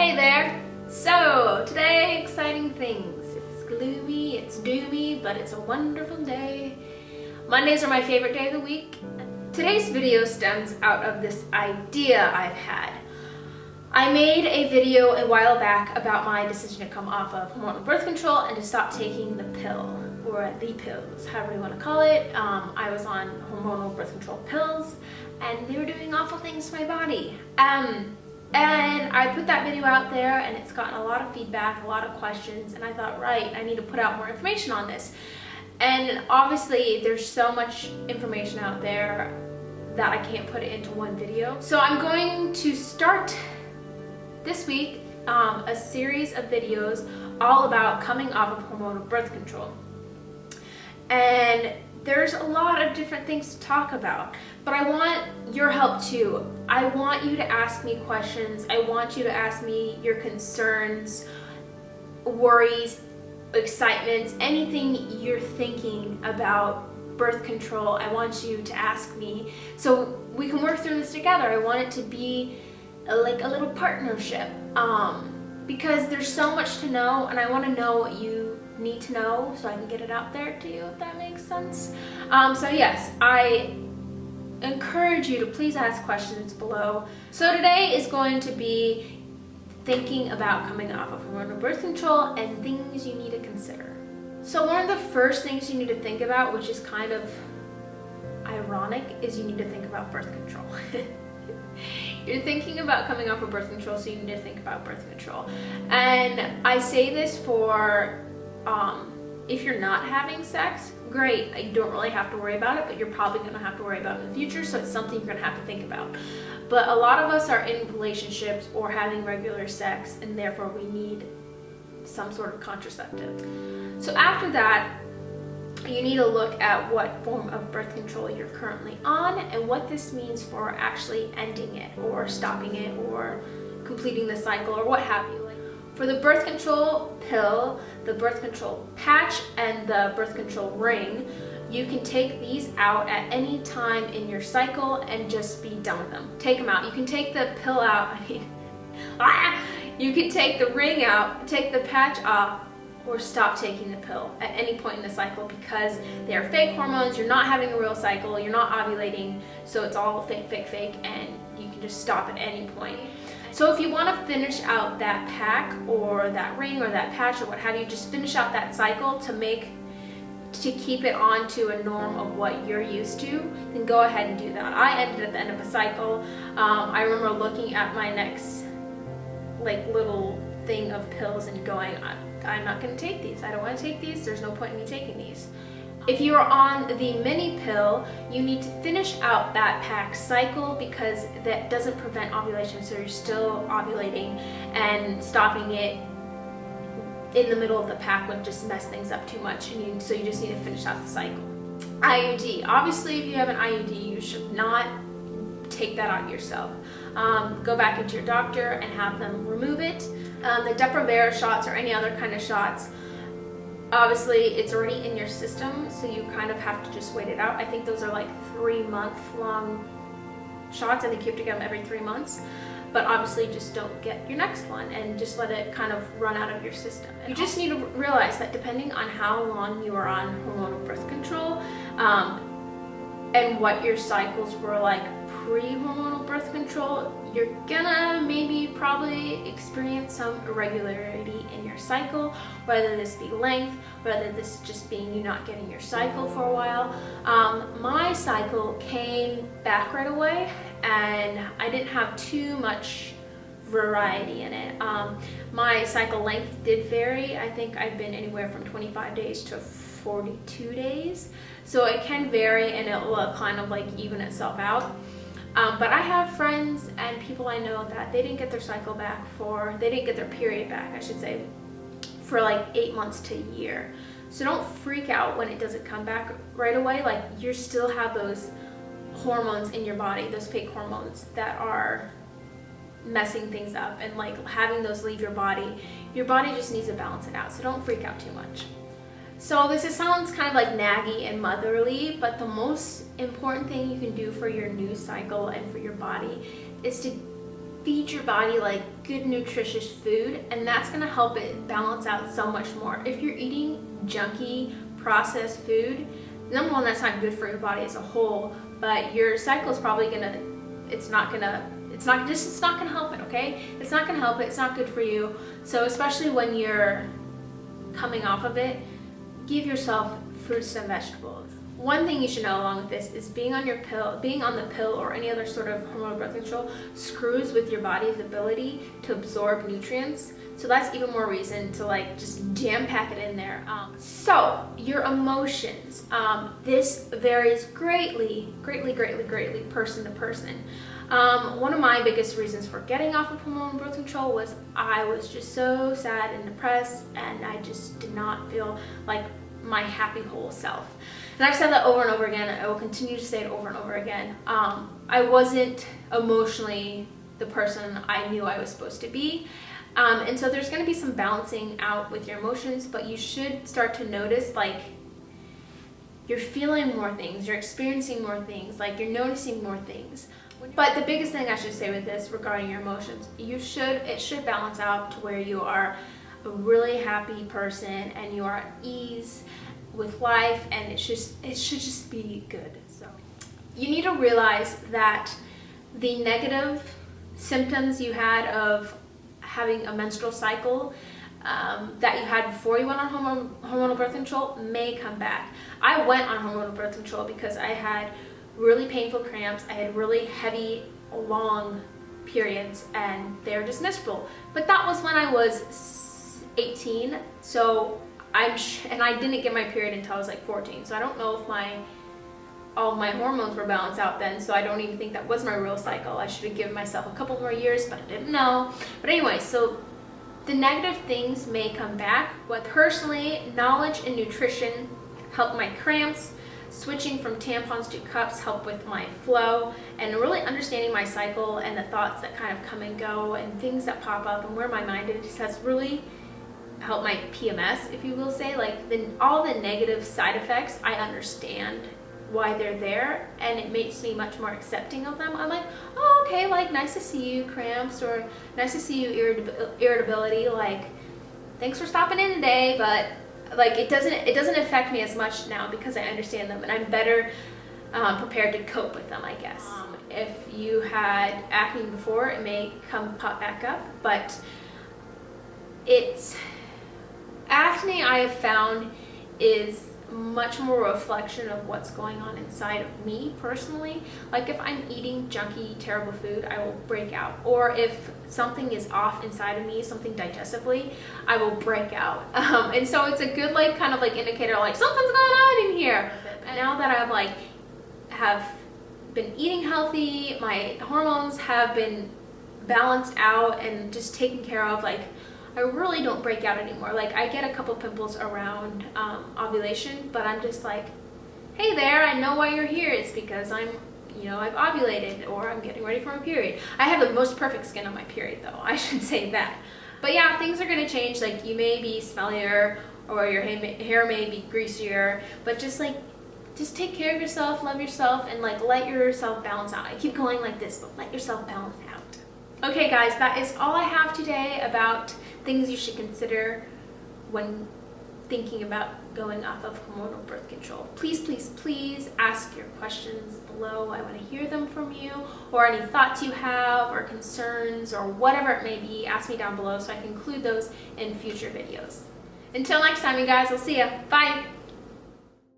Hey there! So, today, exciting things. It's gloomy, it's doomy, but it's a wonderful day. Mondays are my favorite day of the week. Today's video stems out of this idea I've had. I made a video a while back about my decision to come off of hormonal birth control and to stop taking the pill, or the pills, however you want to call it. I was on hormonal birth control pills and they were doing awful things to my body. And I put that video out there and it's gotten a lot of feedback, a lot of questions, and I thought, right, I need to put out more information on this. And obviously there's so much information out there that I can't put it into one video. So I'm going to start this week a series of videos all about coming off of hormonal birth control. And there's a lot of different things to talk about, but I want your help too. I want you to ask me questions. I want you to ask me your concerns, worries, excitements, anything you're thinking about birth control. I want you to ask me so we can work through this together. I want it to be like a little partnership because there's so much to know, and I want to know what you need to know so I can get it out there to you, if that makes sense. So yes, I encourage you to please ask questions below. So today is going to be thinking about coming off of hormonal birth control and things you need to consider. So one of the first things you need to think about, which is kind of ironic, is you need to think about birth control. You're thinking about coming off of birth control, so you need to think about birth control. And I say this for if you're not having sex, great, you don't really have to worry about it, but you're probably going to have to worry about it in the future, so it's something you're going to have to think about. But a lot of us are in relationships or having regular sex, and therefore we need some sort of contraceptive. So after that, you need to look at what form of birth control you're currently on and what this means for actually ending it or stopping it or completing the cycle or what have you. For the birth control pill, the birth control patch, and the birth control ring, you can take these out at any time in your cycle and just be done with them. Take them out. You can take the pill out, you can take the ring out, take the patch off, or stop taking the pill at any point in the cycle because they are fake hormones. You're not having a real cycle, you're not ovulating, so it's all fake, and you can just stop at any point. So if you want to finish out that pack or that ring or that patch or what have you, just finish out that cycle to keep it on to a norm of what you're used to, then go ahead and do that. I ended at the end of a cycle. I remember looking at my next little thing of pills and going, I'm not going to take these. I don't want to take these. There's no point in me taking these. If you are on the mini pill, you need to finish out that pack cycle because that doesn't prevent ovulation, so you're still ovulating, and stopping it in the middle of the pack would just mess things up too much, and so you just need to finish out the cycle. IUD. Obviously, if you have an IUD, you should not take that out yourself. Go back into your doctor and have them remove it. The Depo-Provera shots or any other kind of shots, obviously it's already in your system, so you kind of have to just wait it out. I think those are like 3-month-long shots. I think you have to get them every 3 months, but obviously just don't get your next one and just let it kind of run out of your system. You just need to realize that depending on how long you are on hormonal birth control and what your cycles were like pre-hormonal birth control, you're gonna probably experience some irregularity in your cycle, whether this be length, whether this just being you not getting your cycle for a while. My cycle came back right away and I didn't have too much variety in it. My cycle length did vary. I think I've been anywhere from 25 days to 42 days, so it can vary and it will kind of even itself out. But I have friends and people I know that they didn't get their cycle back they didn't get their period back, I should say, for 8 months to a year. So don't freak out when it doesn't come back right away. You still have those hormones in your body, those fake hormones that are messing things up, and having those leave your body just needs to balance it out. So don't freak out too much. So this sounds kind of naggy and motherly, but the most important thing you can do for your new cycle and for your body is to feed your body like good nutritious food, and that's gonna help it balance out so much more. If you're eating junky processed food, number one, that's not good for your body as a whole, but your cycle is probably gonna, it's not gonna help it, okay? It's not gonna help it, it's not good for you. So especially when you're coming off of it, give yourself fruits and vegetables. One thing you should know along with this is being on the pill or any other sort of hormonal birth control screws with your body's ability to absorb nutrients. So that's even more reason to like just jam pack it in there. So your emotions, this varies greatly person to person. One of my biggest reasons for getting off of hormonal birth control was I was just so sad and depressed, and I just did not feel like my happy whole self. And I've said that over and over again, and I will continue to say it over and over again. I wasn't emotionally the person I knew I was supposed to be. And so there's going to be some balancing out with your emotions, but you should start to notice like you're feeling more things, you're experiencing more things, like you're noticing more things. But the biggest thing I should say with this regarding your emotions, it should balance out to where you are a really happy person and you are at ease with life, and it should just be good. So you need to realize that the negative symptoms you had of having a menstrual cycle that you had before you went on hormonal birth control may come back. I went on hormonal birth control because I had really painful cramps, I had really heavy, long periods, and they were just miserable. But that was when I was 18, so and I didn't get my period until I was like 14, so I don't know if all my hormones were balanced out then, so I don't even think that was my real cycle. I should have given myself a couple more years, but I didn't know. But anyway, so the negative things may come back, but personally, knowledge and nutrition help my cramps. Switching from tampons to cups help with my flow, and really understanding my cycle and the thoughts that kind of come and go and things that pop up and where my mind is has really helped my PMS, if you will say. Like all the negative side effects, I understand why they're there, and it makes me much more accepting of them. I'm like, oh, okay, like nice to see you cramps, or nice to see you irritability, like thanks for stopping in today, but like it doesn't affect me as much now because I understand them, and I'm better prepared to cope with them, I guess. If you had acne before, it may pop back up, but acne I have found is much more a reflection of what's going on inside of me personally. Like if I'm eating junky, terrible food, I will break out. Or if something is off inside of me, something digestively, I will break out. And so it's a good like kind of like indicator like something's going on in here. And now that I've like have been eating healthy, my hormones have been balanced out and just taken care of, like I really don't break out anymore. Like I get a couple pimples around ovulation, but I'm just like, hey there, I know why you're here. It's because I've ovulated, or I'm getting ready for my period. I have the most perfect skin on my period though, I should say that. But yeah, things are gonna change. Like you may be smellier, or your hair may be greasier, but just take care of yourself, love yourself, and like let yourself balance out. I keep going like this, but let yourself balance out. Okay guys, that is all I have today about things you should consider when thinking about going off of hormonal birth control. Please, please, please ask your questions below. I want to hear them from you, or any thoughts you have, or concerns, or whatever it may be. Ask me down below so I can include those in future videos. Until next time, you guys, I'll see ya. Bye!